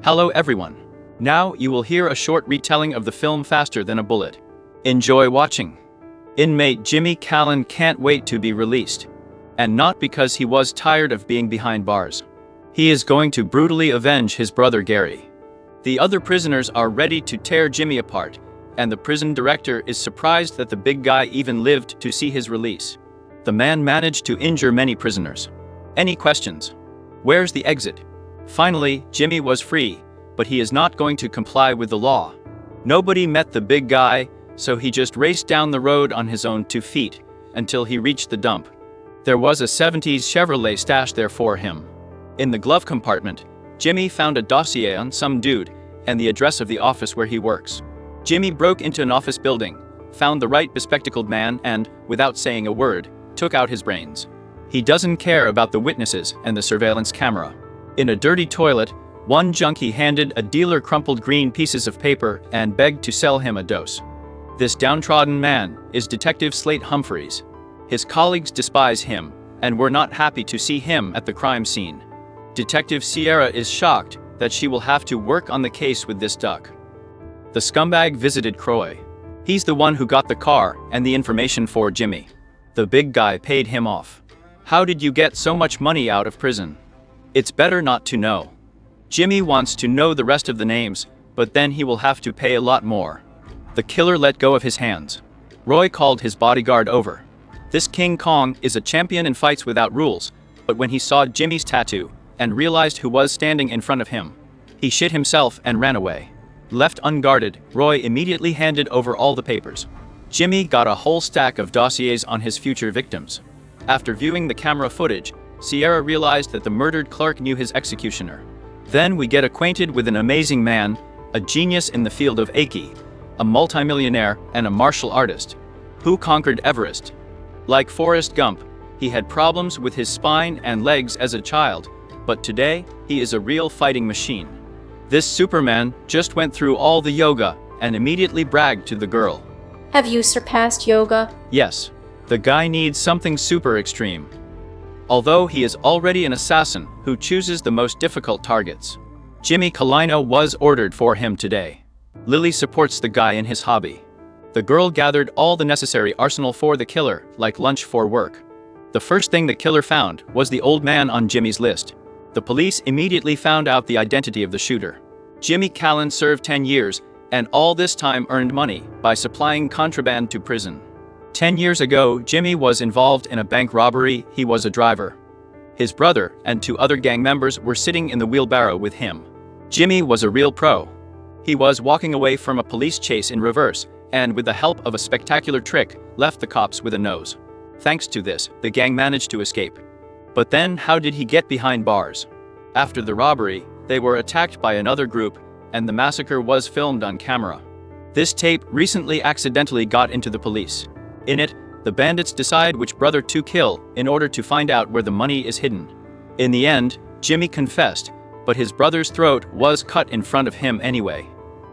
Hello everyone. Now you will hear a short retelling of the film Faster Than a Bullet. Enjoy watching. Inmate Jimmy Callan can't wait to be released. And not because he was tired of being behind bars. He is going to brutally avenge his brother Gary. The other prisoners are ready to tear Jimmy apart, and the prison director is surprised that the big guy even lived to see his release. The man managed to injure many prisoners. Any questions? Where's the exit? Finally, Jimmy was free, but he is not going to comply with the law. Nobody met the big guy, so he just raced down the road on his own 2 feet until he reached the dump. There was a 70s Chevrolet stashed there for him. In the glove compartment, Jimmy found a dossier on some dude and the address of the office where he works. Jimmy broke into an office building, found the right bespectacled man and, without saying a word, took out his brains. He doesn't care about the witnesses and the surveillance camera. In a dirty toilet, one junkie handed a dealer crumpled green pieces of paper and begged to sell him a dose. This downtrodden man is Detective Slate Humphreys. His colleagues despise him and were not happy to see him at the crime scene. Detective Sierra is shocked that she will have to work on the case with this duck. The scumbag visited Croy. He's the one who got the car and the information for Jimmy. The big guy paid him off. How did you get so much money out of prison? It's better not to know. Jimmy wants to know the rest of the names, but then he will have to pay a lot more. The killer let go of his hands. Roy called his bodyguard over. This King Kong is a champion in fights without rules, but when he saw Jimmy's tattoo and realized who was standing in front of him, he shit himself and ran away. Left unguarded, Roy immediately handed over all the papers. Jimmy got a whole stack of dossiers on his future victims. After viewing the camera footage, Sierra realized that the murdered clerk knew his executioner. Then we get acquainted with an amazing man, a genius in the field of Aiki, a multimillionaire and a martial artist, who conquered Everest. Like Forrest Gump, he had problems with his spine and legs as a child, but today, he is a real fighting machine. This Superman just went through all the yoga and immediately bragged to the girl. Have you surpassed yoga? Yes, the guy needs something super extreme. Although he is already an assassin who chooses the most difficult targets. Jimmy Calino was ordered for him today. Lily supports the guy in his hobby. The girl gathered all the necessary arsenal for the killer, like lunch for work. The first thing the killer found was the old man on Jimmy's list. The police immediately found out the identity of the shooter. Jimmy Callan served 10 years, and all this time earned money by supplying contraband to prison. 10 years ago, Jimmy was involved in a bank robbery. He was a driver. His brother and 2 other gang members were sitting in the wheelbarrow with him. Jimmy was a real pro. He was walking away from a police chase in reverse, and with the help of a spectacular trick, left the cops with a nose. Thanks to this, the gang managed to escape. But then how did he get behind bars? After the robbery, they were attacked by another group, and the massacre was filmed on camera. This tape recently accidentally got into the police. In it, the bandits decide which brother to kill in order to find out where the money is hidden. In the end, Jimmy confessed, but his brother's throat was cut in front of him anyway.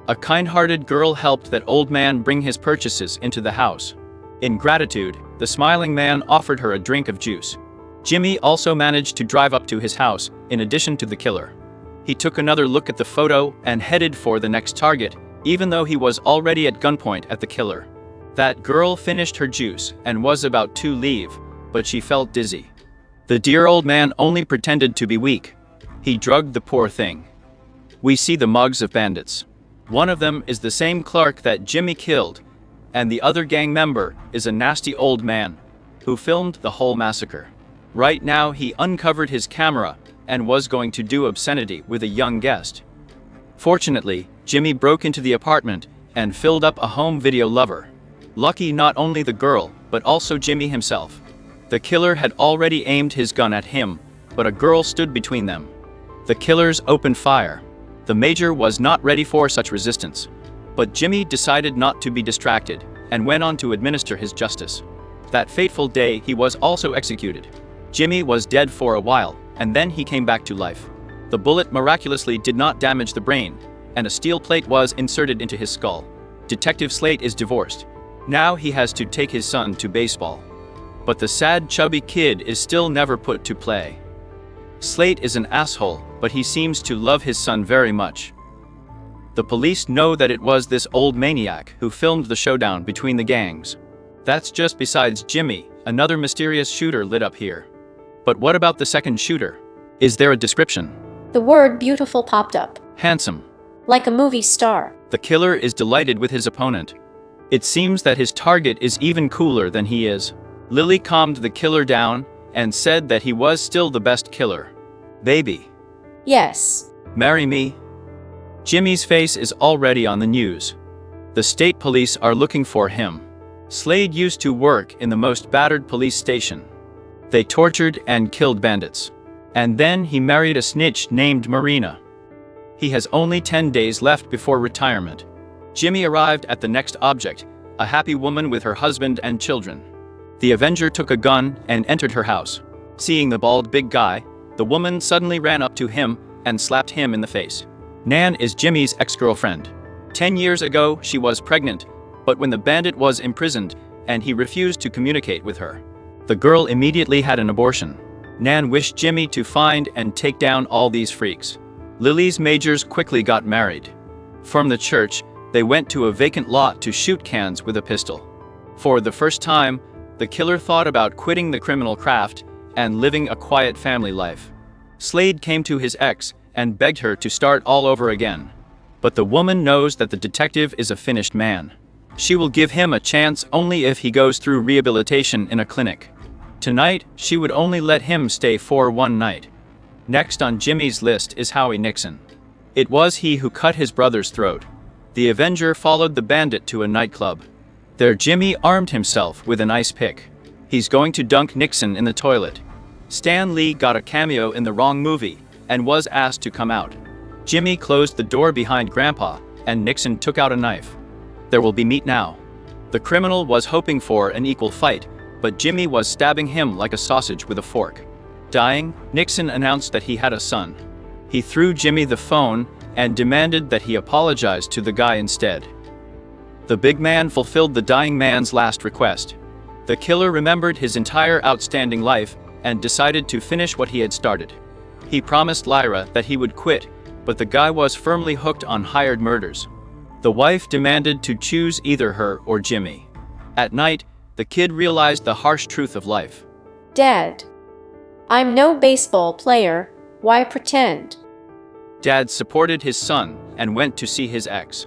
A kind-hearted girl helped that old man bring his purchases into the house. In gratitude, the smiling man offered her a drink of juice. Jimmy also managed to drive up to his house, in addition to the killer. He took another look at the photo and headed for the next target, even though he was already at gunpoint at the killer. That girl finished her juice and was about to leave, but she felt dizzy. The dear old man only pretended to be weak. He drugged the poor thing. We see the mugs of bandits. One of them is the same clerk that Jimmy killed, and the other gang member is a nasty old man who filmed the whole massacre. Right now he uncovered his camera and was going to do obscenity with a young guest. Fortunately, Jimmy broke into the apartment and filled up a home video lover. Lucky not only the girl, but also Jimmy himself. The killer had already aimed his gun at him, but a girl stood between them. The killers opened fire. The major was not ready for such resistance. But Jimmy decided not to be distracted and went on to administer his justice. That fateful day he was also executed. Jimmy was dead for a while, and then he came back to life. The bullet miraculously did not damage the brain, and a steel plate was inserted into his skull. Detective Slate is divorced. Now he has to take his son to baseball. But the sad chubby kid is still never put to play. Slade is an asshole, but he seems to love his son very much. The police know that it was this old maniac who filmed the showdown between the gangs. That's just besides Jimmy, another mysterious shooter lit up here. But what about the second shooter? Is there a description? The word beautiful popped up. Handsome. Like a movie star. The killer is delighted with his opponent. It seems that his target is even cooler than he is. Lily calmed the killer down and said that he was still the best killer. Baby. Yes. Marry me. Jimmy's face is already on the news. The state police are looking for him. Slade used to work in the most battered police station. They tortured and killed bandits. And then he married a snitch named Marina. He has only 10 days left before retirement. Jimmy arrived at the next object, a happy woman with her husband and children. The Avenger took a gun and entered her house. Seeing the bald big guy, the woman suddenly ran up to him and slapped him in the face. Nan is Jimmy's ex-girlfriend. 10 years ago, she was pregnant, but when the bandit was imprisoned and he refused to communicate with her, the girl immediately had an abortion. Nan wished Jimmy to find and take down all these freaks. Lily's majors quickly got married. From the church, they went to a vacant lot to shoot cans with a pistol. For the first time, the killer thought about quitting the criminal craft and living a quiet family life. Slade came to his ex and begged her to start all over again. But the woman knows that the detective is a finished man. She will give him a chance only if he goes through rehabilitation in a clinic. Tonight, she would only let him stay for one night. Next on Jimmy's list is Howie Nixon. It was he who cut his brother's throat. The Avenger followed the bandit to a nightclub. There Jimmy armed himself with an ice pick. He's going to dunk Nixon in the toilet. Stan Lee got a cameo in the wrong movie and was asked to come out. Jimmy closed the door behind Grandpa, and Nixon took out a knife. There will be meat now. The criminal was hoping for an equal fight, but Jimmy was stabbing him like a sausage with a fork. Dying, Nixon announced that he had a son. He threw Jimmy the phone and demanded that he apologize to the guy instead. The big man fulfilled the dying man's last request. The killer remembered his entire outstanding life and decided to finish what he had started. He promised Lyra that he would quit, but the guy was firmly hooked on hired murders. The wife demanded to choose either her or Jimmy. At night, the kid realized the harsh truth of life. Dad. I'm no baseball player, why pretend? Dad supported his son and went to see his ex.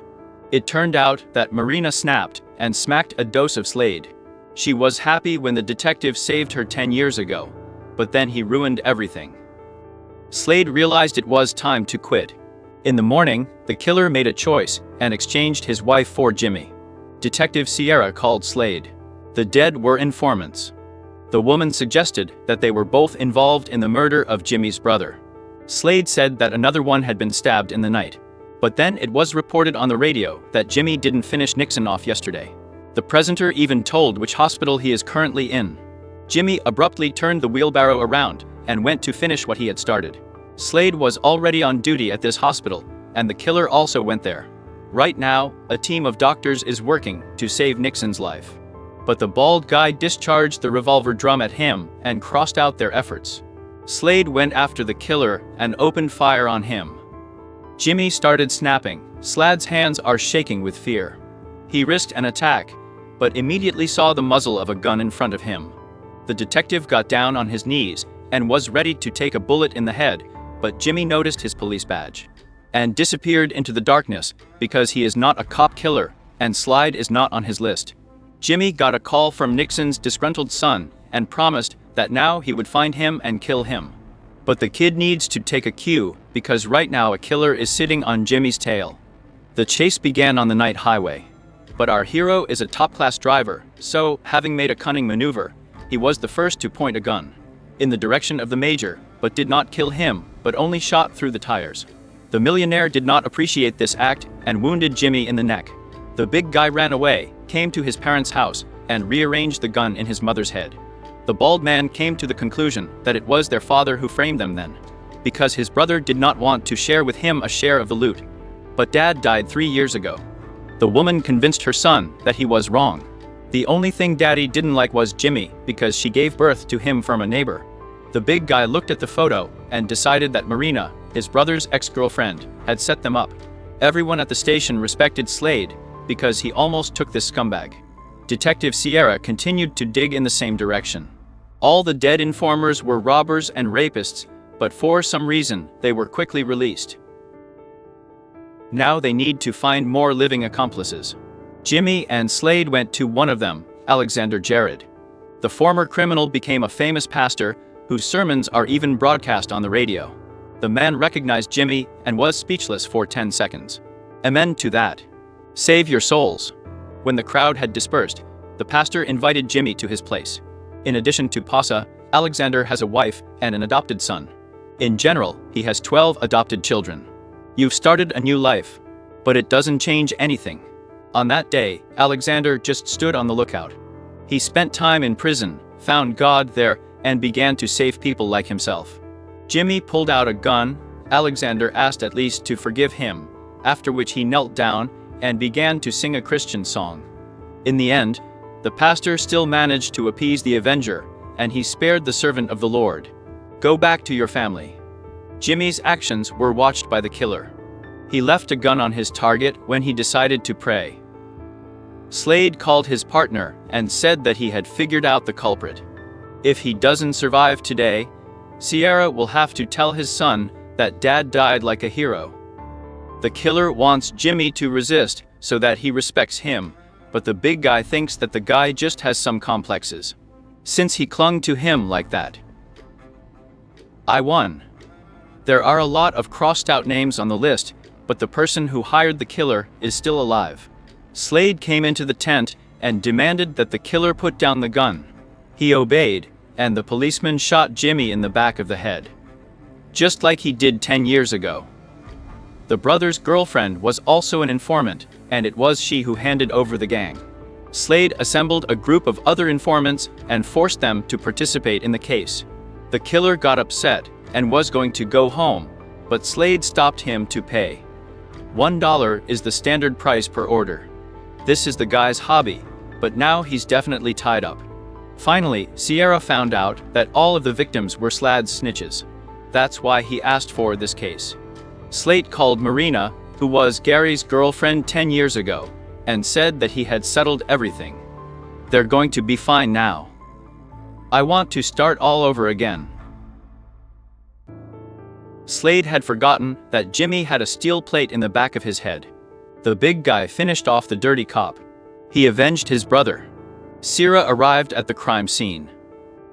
It turned out that Marina snapped and smacked a dose of Slade. She was happy when the detective saved her 10 years ago, but then he ruined everything. Slade realized it was time to quit. In the morning, the killer made a choice and exchanged his wife for Jimmy. Detective Sierra called Slade. The dead were informants. The woman suggested that they were both involved in the murder of Jimmy's brother. Slade said that another one had been stabbed in the night. But then it was reported on the radio that Jimmy didn't finish Nixon off yesterday. The presenter even told which hospital he is currently in. Jimmy abruptly turned the wheelbarrow around and went to finish what he had started. Slade was already on duty at this hospital, and the killer also went there. Right now, a team of doctors is working to save Nixon's life. But the bald guy discharged the revolver drum at him and crossed out their efforts. Slade went after the killer and opened fire on him. Jimmy started snapping. Slade's hands are shaking with fear. He risked an attack, but immediately saw the muzzle of a gun in front of him. The detective got down on his knees and was ready to take a bullet in the head, but Jimmy noticed his police badge and disappeared into the darkness because he is not a cop killer and Slade is not on his list. Jimmy got a call from Nixon's disgruntled son and promised that now he would find him and kill him. But the kid needs to take a cue because right now a killer is sitting on Jimmy's tail. The chase began on the night highway. But our hero is a top-class driver, so, having made a cunning maneuver, he was the first to point a gun in the direction of the major, but did not kill him, but only shot through the tires. The millionaire did not appreciate this act and wounded Jimmy in the neck. The big guy ran away, came to his parents' house, and rearranged the gun in his mother's head. The bald man came to the conclusion that it was their father who framed them then, because his brother did not want to share with him a share of the loot. But Dad died 3 years ago. The woman convinced her son that he was wrong. The only thing Daddy didn't like was Jimmy because she gave birth to him from a neighbor. The big guy looked at the photo and decided that Marina, his brother's ex-girlfriend, had set them up. Everyone at the station respected Slade because he almost took this scumbag. Detective Sierra continued to dig in the same direction. All the dead informers were robbers and rapists, but for some reason, they were quickly released. Now they need to find more living accomplices. Jimmy and Slade went to one of them, Alexander Jared. The former criminal became a famous pastor whose sermons are even broadcast on the radio. The man recognized Jimmy and was speechless for 10 seconds. Amen to that. Save your souls. When the crowd had dispersed, the pastor invited Jimmy to his place. In addition to Pasa, Alexander has a wife and an adopted son. In general, he has 12 adopted children. You've started a new life, but it doesn't change anything. On that day, Alexander just stood on the lookout. He spent time in prison, found God there, and began to save people like himself. Jimmy pulled out a gun. Alexander asked at least to forgive him, after which he knelt down and began to sing a Christian song. In the end, the pastor still managed to appease the avenger, and he spared the servant of the Lord. Go back to your family. Jimmy's actions were watched by the killer. He left a gun on his target when he decided to pray. Slade called his partner and said that he had figured out the culprit. If he doesn't survive today, Sierra will have to tell his son that Dad died like a hero. The killer wants Jimmy to resist so that he respects him, but the big guy thinks that the guy just has some complexes, since he clung to him like that. I won. There are a lot of crossed out names on the list, but the person who hired the killer is still alive. Slade came into the tent and demanded that the killer put down the gun. He obeyed, and the policeman shot Jimmy in the back of the head, just like he did 10 years ago. The brother's girlfriend was also an informant, and it was she who handed over the gang. Slade assembled a group of other informants and forced them to participate in the case. The killer got upset and was going to go home, but Slade stopped him to pay. $1 is the standard price per order. This is the guy's hobby, but now he's definitely tied up. Finally, Sierra found out that all of the victims were Slade's snitches. That's why he asked for this case. Slade called Marina, who was Gary's girlfriend 10 years ago, and said that he had settled everything. They're going to be fine now. I want to start all over again. Slade had forgotten that Jimmy had a steel plate in the back of his head. The big guy finished off the dirty cop. He avenged his brother. Sierra arrived at the crime scene.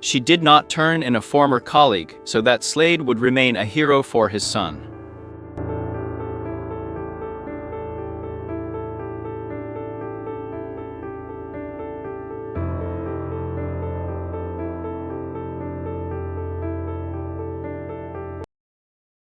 She did not turn in a former colleague so that Slade would remain a hero for his son.